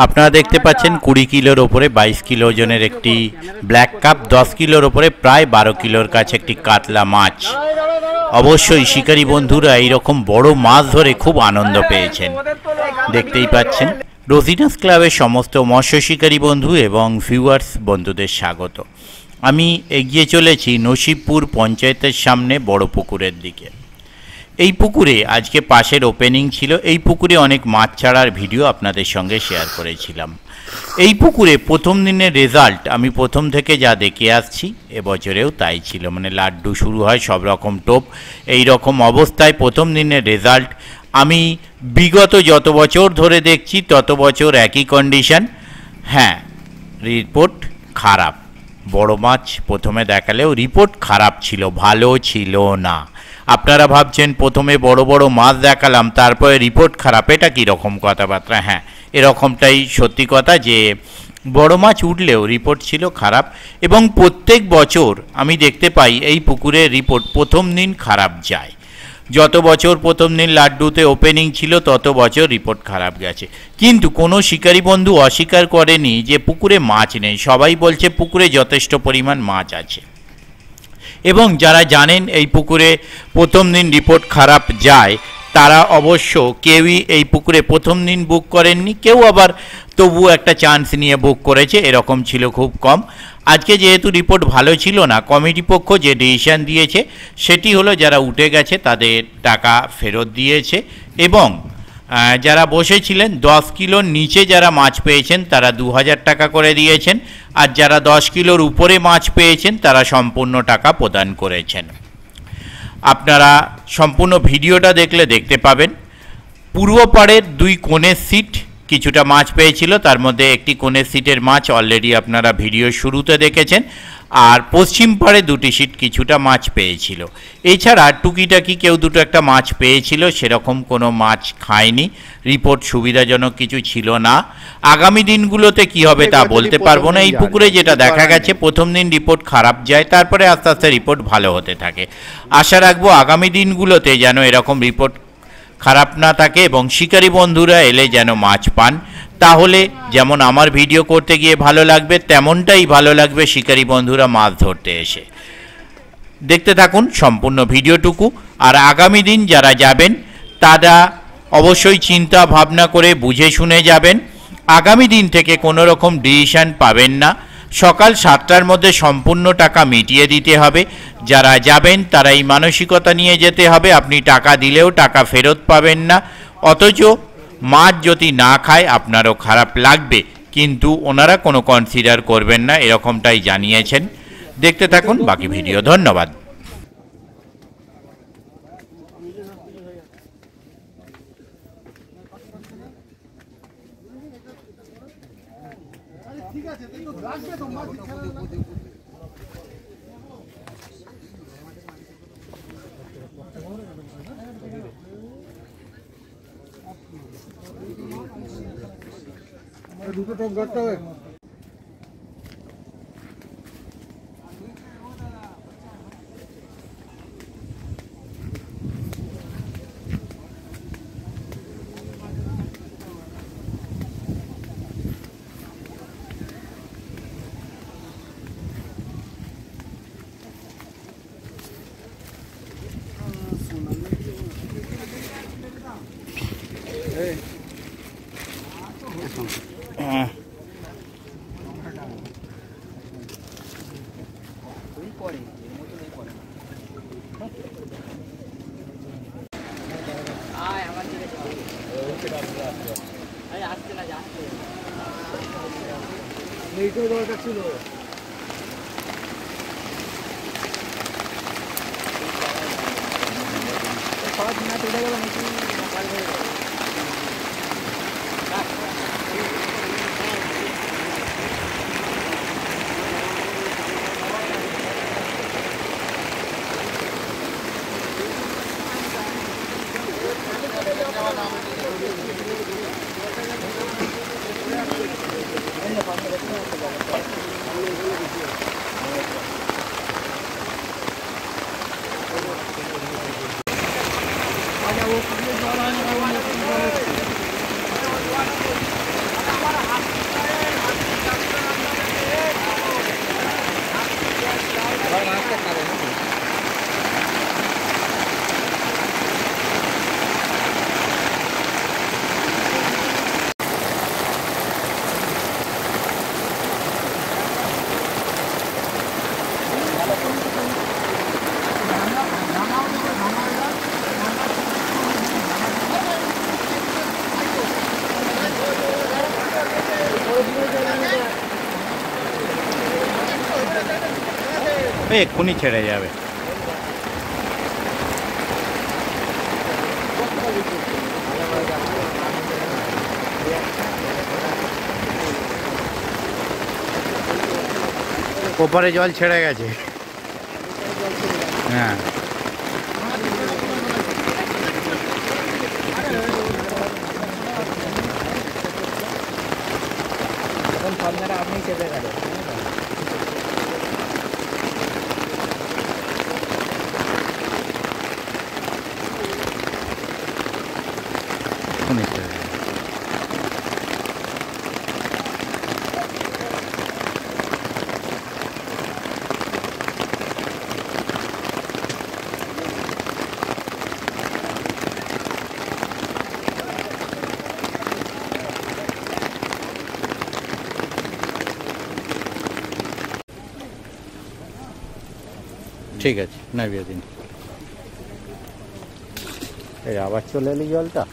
আপনারা দেখতে পাচ্ছেন 20 কিলোর ওপরে 22 কিলো ওজনের একটি ব্ল্যাক কাপ, 10 কিলোর ওপরে প্রায় 12 কিলোর কাছে একটি কাতলা মাছ। অবশ্যই শিকারী বন্ধুরা এইরকম বড় মাছ ধরে খুব আনন্দ পেয়েছেন। দেখতেই পাচ্ছেন রোজিনাস ক্লাবের সমস্ত মৎস্য শিকারী বন্ধু এবং ভিউয়ার্স বন্ধুদের স্বাগত। আমি এগিয়ে চলেছি নসিবপুর পঞ্চায়েতের সামনে বড় পুকুরের দিকে। এই পুকুরে আজকে পাশের ওপেনিং ছিল। এই পুকুরে অনেক মাছ ছাড়ার ভিডিও আপনাদের সঙ্গে শেয়ার করেছিলাম। এই পুকুরে প্রথম দিনের রেজাল্ট আমি প্রথম থেকে যা দেখে আসছি এবছরেও তাই ছিল, মানে লাড্ডু শুরু হয়, সব রকম টোপ। এই রকম অবস্থায় প্রথম দিনের রেজাল্ট আমি বিগত যত বছর ধরে দেখছি তত বছর একই কন্ডিশন। হ্যাঁ, রিপোর্ট খারাপ। বড় মাছ প্রথমে দেখালেও রিপোর্ট খারাপ ছিল, ভালো ছিল না। আপনারা ভাবছেন প্রথমে বড় বড় মাছ দেখালাম তারপরে রিপোর্ট খারাপ, এটা কীরকম কথাবার্তা? হ্যাঁ, এরকমটাই সত্যি কথা যে বড় মাছ উঠলেও রিপোর্ট ছিল খারাপ। এবং প্রত্যেক বছর আমি দেখতে পাই এই পুকুরের রিপোর্ট প্রথম দিন খারাপ যায়। যত বছর প্রথম দিন লাড্ডুতে ওপেনিং ছিল তত বছর রিপোর্ট খারাপ গেছে। কিন্তু কোনো শিকারী বন্ধু অস্বীকার করেনি যে পুকুরে মাছ নেই। সবাই বলছে পুকুরে যথেষ্ট পরিমাণ মাছ আছে। এবং যারা জানেন এই পুকুরে প্রথম দিন রিপোর্ট খারাপ যায় তারা অবশ্য কেউই এই পুকুরে প্রথম দিন বুক করেননি, কেউ আবার তবু একটা চান্স নিয়ে বুক করেছে, এরকম ছিল খুব কম। আজকে যেহেতু রিপোর্ট ভালো ছিল না, কমিটি পক্ষ যে ডিসিশন দিয়েছে সেটি হলো যারা উঠে গেছে তাদের টাকা ফেরত দিয়েছে এবং যারা বসেছিলেন 10 কিলোর নিচে যারা মাছ পেয়েছেন তারা 2000 টাকা করে দিয়েছেন, আর যারা 10 কিলোর উপরে মাছ পেয়েছেন তারা সম্পূর্ণ টাকা প্রদান করেছেন। আপনারা সম্পূর্ণ ভিডিওটা দেখলে দেখতে পাবেন। পূর্ব পাড়ের 2 কোণের সিট কিছুটা মাছ পেয়েছিল, তার মধ্যে একটি কোণের সিটের মাছ অলরেডি আপনারা ভিডিও শুরুতে দেখেছেন, আর পশ্চিম পাড়ে 2টি সিট কিছুটা মাছ পেয়েছিল। এছাড়া টুকিটাকি কেউ দুটো একটা মাছ পেয়েছিল, সেরকম কোনো মাছ খায়নি। রিপোর্ট সুবিধাজনক কিছু ছিল না। আগামী দিনগুলোতে কি হবে তা বলতে পারবো না। এই পুকুরে যেটা দেখা গেছে প্রথম দিন রিপোর্ট খারাপ যায়, তারপরে আস্তে আস্তে রিপোর্ট ভালো হতে থাকে। আশা রাখবো আগামী দিনগুলোতে যেন এরকম রিপোর্ট খারাপ না থাকে এবং শিকারী বন্ধুরা এলে যেন মাছ পান। তাহলে যেমন আমার ভিডিও করতে গিয়ে ভালো লাগবে তেমনটাই ভালো লাগবে শিকারী বন্ধুরা মাছ ধরতে এসে। দেখতে থাকুন সম্পূর্ণ ভিডিওটুকু। আর আগামী দিন যারা যাবেন তারা অবশ্যই চিন্তা ভাবনা করে বুঝে শুনে যাবেন। আগামী দিন থেকে কোনো রকম ডিসিশন পাবেন না। সকাল 7টার মধ্যে সম্পূর্ণ টাকা মিটিয়ে দিতে হবে। যারা যাবেন তারা এই মানসিকতা নিয়ে যেতে হবে, আপনি টাকা দিলেও টাকা ফেরত পাবেন না। অথচ মাছ যদি না খায় আপনারও খারাপ লাগবে, কিন্তু ওনারা কোনো কনসিডার করবেন না, এরকমটাই জানিয়েছেন। দেখতে থাকুন বাকি ভিডিও। ধন্যবাদ। দুটো টপ গাড়তে হবে। এইটাও দরকার ছিল। ওই এক্ষুনি ছেড়ে যাবে। ওপারে জল ছেড়ে গেছে। হ্যাঁ আপনি চেপে গেলেন। ঠিক আছে, নামিয়ে দিন। এই আবার চলে এলি জলটা।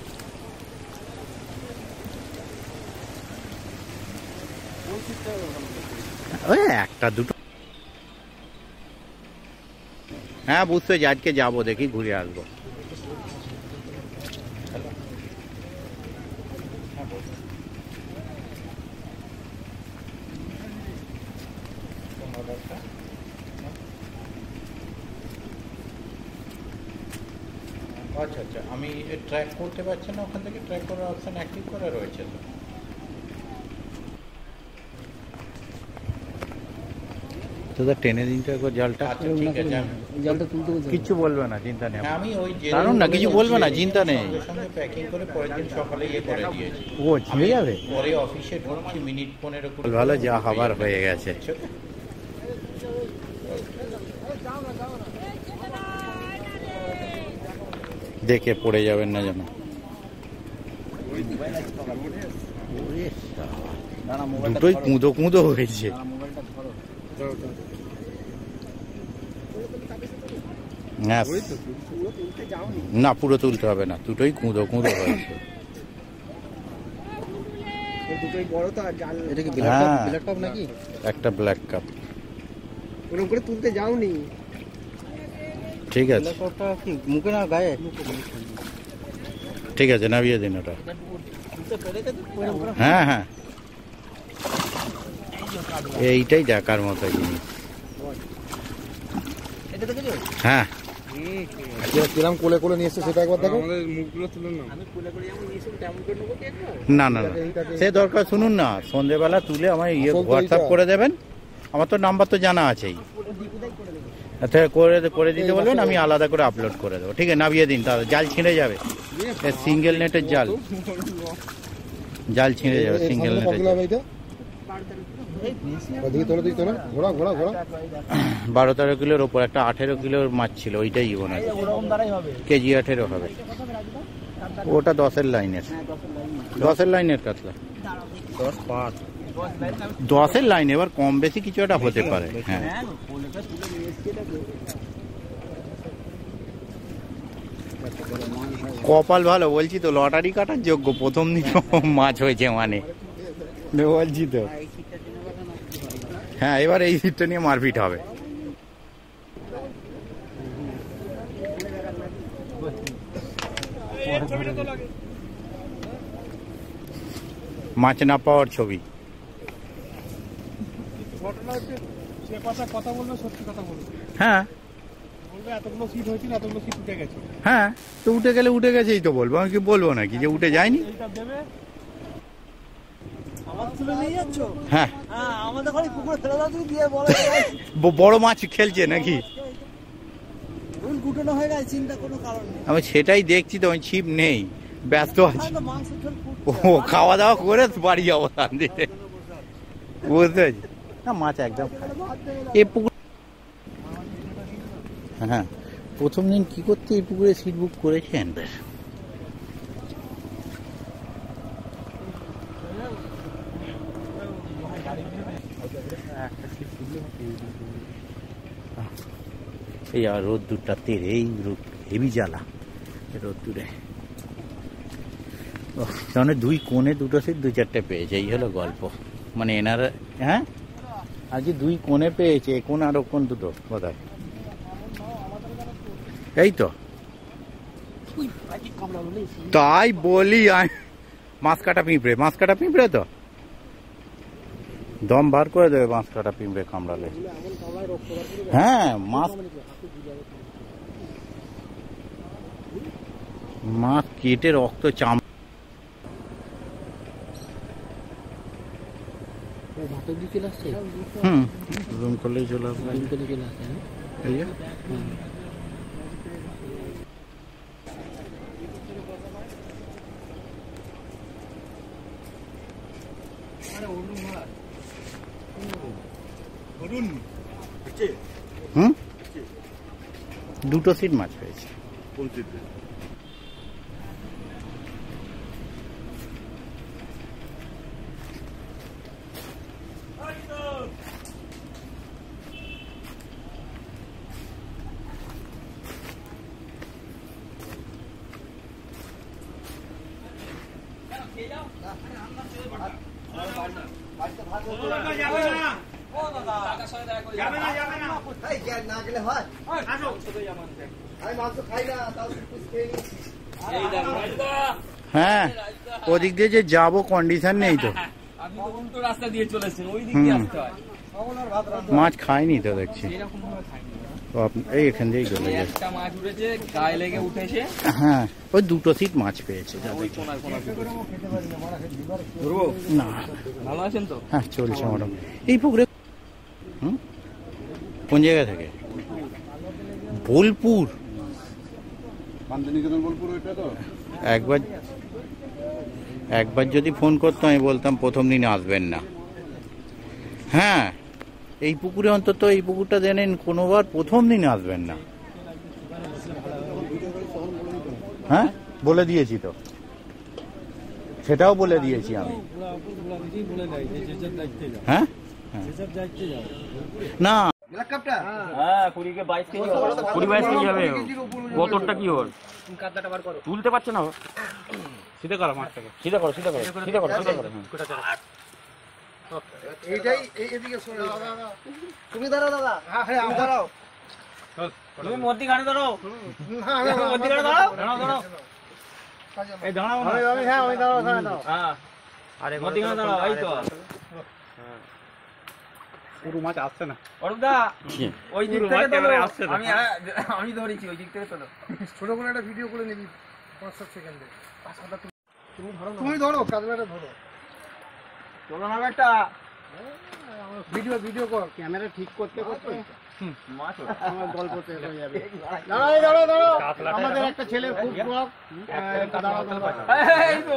ওই একটা দুটো, হ্যাঁ বুঝতে পারছি। আজকে যাবো, দেখি ঘুরে আসবো। আচ্ছা আচ্ছা, আমি ট্র্যাক করতে পারছি না, ওখান থেকে ট্র্যাক করার অপশন অ্যাক্টিভ করা রয়েছে তো। তোদের টেনে দিন তো একবার জলটা। আচ্ছা ঠিক আছে, জলটা তুলতে কিচ্ছু বলবে না, চিন্তা নেই। আমি ওই কারণ না কিছু বলবে না, চিন্তা নেই। সঙ্গে প্যাকিং করে পরের দিন সকালে ইয়ে করে দিয়েছি। ও ছিঁড়ে যাবে পরে অফিসে ঢুকছি, মিনিট 15 করে। ভালো, যা হবার হয়ে গেছে। দেখে পড়ে যাবেন না যেন। দুটোই কুঁদো কুঁদো হয়েছে। হ্যাঁ না, পুরো তুলতে হবে না, দুটোই কুঁদো কুঁদো হয়েছে। দুটোই বড় তো, আর জাল। এটা কি হ্যাঁ, ব্ল্যাক কাপ নাকি? একটা ব্ল্যাক কাপ। ওরকম করে তুলতে যাওনি? ঠিক আছে, ব্ল্যাক কাপটা কি মুখে না গায়ে? ঠিক আছে, নামিয়ে দিন ওটা। হ্যাঁ হ্যাঁ, এইটাই দেখার মতো জিনিস। এটা দেখেছো? হ্যাঁ, কিরম কোলে কোলে নিয়ে এসছে সেটা একবার দেখো। আমাদের মুখগুলো তুলে নাও। আমি কোলে করে যেমন নিয়ে এসেছি তেমন করে নেবো কি একবার? না না না, সে দরকার শুনুন না, সন্ধেবেলা তুলে আমার হোয়াটসঅ্যাপ করে দেবেন। আমার তো নাম্বার তো জানা আছেই। আচ্ছা, করে দিতে বলবেন, আমি আলাদা করে আপলোড করে দেবো। ঠিক আছে, নামিয়ে দিন, তাহলে জাল ছিঁড়ে যাবে। সিঙ্গেল নেটের জাল, জাল ছিঁড়ে যাবে সিঙ্গেল নেটের জাল। 12-13 কিলোর ওপর একটা 18 কিলোর মাছ ছিল, ওইটাই জীবন আছে। কেজি 18 হবে। ওটা 10-এর লাইনের, 10-এর লাইনের কাতলা। 10-এর লাইন, এবার কম বেশি কিছু একটা হতে পারে। হ্যাঁ, কপাল ভালো বলছি তো, লটারি কাটার যোগ্য। প্রথম দিন মাছ হয়েছে মানে, বলছি তো। হ্যাঁ, এবার এই সিটটা নিয়ে মারপিট হবে। মাছ না পাওয়ার ছবি। ঘটনা হচ্ছে সে কথা বলবে, সত্যি কথা বলবে। হ্যাঁ, বলবে এতগুলো সিট হয়েছিল, এতগুলো সিট উঠে গেছে। হ্যাঁ, তো উঠে গেলে উঠে গেছেই তো বলবো। আমি কি বলবো নাকি যে উঠে যায়নি? এইটা দেবে, আমার তুলে নিয়ে যাচ্ছ? হ্যাঁ, আমাদের ঘরে পুকুরে ফেলে দাও, তুমি দিয়ে বলো বড় মাছ খেলছে নাকি? গুটানো হয়ে গেছে, চিন্তা কোনো কারণ নেই। আমি সেটাই দেখছি তো, আমি ছিপ নেই, ব্যস্ত আছি। মাংস ঝোল ও খাওয়া দাওয়া করে বাড়ি যাবো শান্তিতে, বুঝতে পারছি না। মাছ একদম এ পুকুর। হ্যাঁ, প্রথম দিন কি করতে এই পুকুরে সিট বুক করেছেন? এই আর রোদ্দুরটা তেরে, এই হেভি জ্বালা রোদ্দুরে। মানে দুই কোণে দুটো সিট 2-4টে পেয়েছে, এই হলো গল্প। মানে এনারা, হ্যাঁ আজকে দুই কোণে পেয়েছে, এ কোণ আর ও কোণ দুটো কোথায়? এই তো তাই বলি মাছ কাটা পিঁপড়ে তো দম বার করে দেবে মাছ কাটা পিঁপড়ে কামড়ালে। হ্যাঁ মাছ কেটে রক্ত চাম জুম করলেই চলে আসবে। এই যে। দুটো সিট মাছ হয়েছে। হ্যাঁ ওদিক দিয়ে যে যাবো কন্ডিশন নেই তো। মাছ খায়নি তো দেখছি। এই এখান দিয়েই চলে গেছে। হ্যাঁ ওই দুটো সিট মাছ পেয়েছে। না ভালো আছেন তো? হ্যাঁ চলছে ম্যাডাম। এই পুকুরে কোন জায়গা থেকে? বোলপুর। একবার যদি ফোন করতাম আমি বলতাম প্রথম দিন আসবেন না। হ্যাঁ এই পুকুরে অন্তত এই পুকুরটা জানেন কোনোবার প্রথম দিন আসবেন না। হ্যাঁ বলে দিয়েছি তো, সেটাও বলে দিয়েছি আমি। হ্যাঁ না তুলতে পারছে না। সিধা করো মাছটাকে, সিধা করো। তুমি দাঁড়াও দাদা। হ্যাঁ দাঁড়াও। তুমি মধ্যি গাড়ি ধরো। দাঁড়াও। এই দাঁড়াও না। হ্যাঁ আমি দাঁড়াও। হ্যাঁ আরে মধ্যি গাড়ি দাঁড়াও। এই তো পুরো মাছ আসছে না। অরুদা ওই দিক থেকে তোলো। আমি ধরেছি ওই দিক থেকে তোলো। ছোট করে একটা ভিডিও করে নিবি 5-7 সেকেন্ডে। তুমি ধরো কাজলাটা ধরো। তোলো না একটা ভিডিও কর। ক্যামেরা ঠিক করতে মাছ আমার গল্প শেষ হয়ে যাবে। দাঁড়াও। আমাদের একটা ছেলে খুব ব্লগ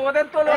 ওদের তোলো।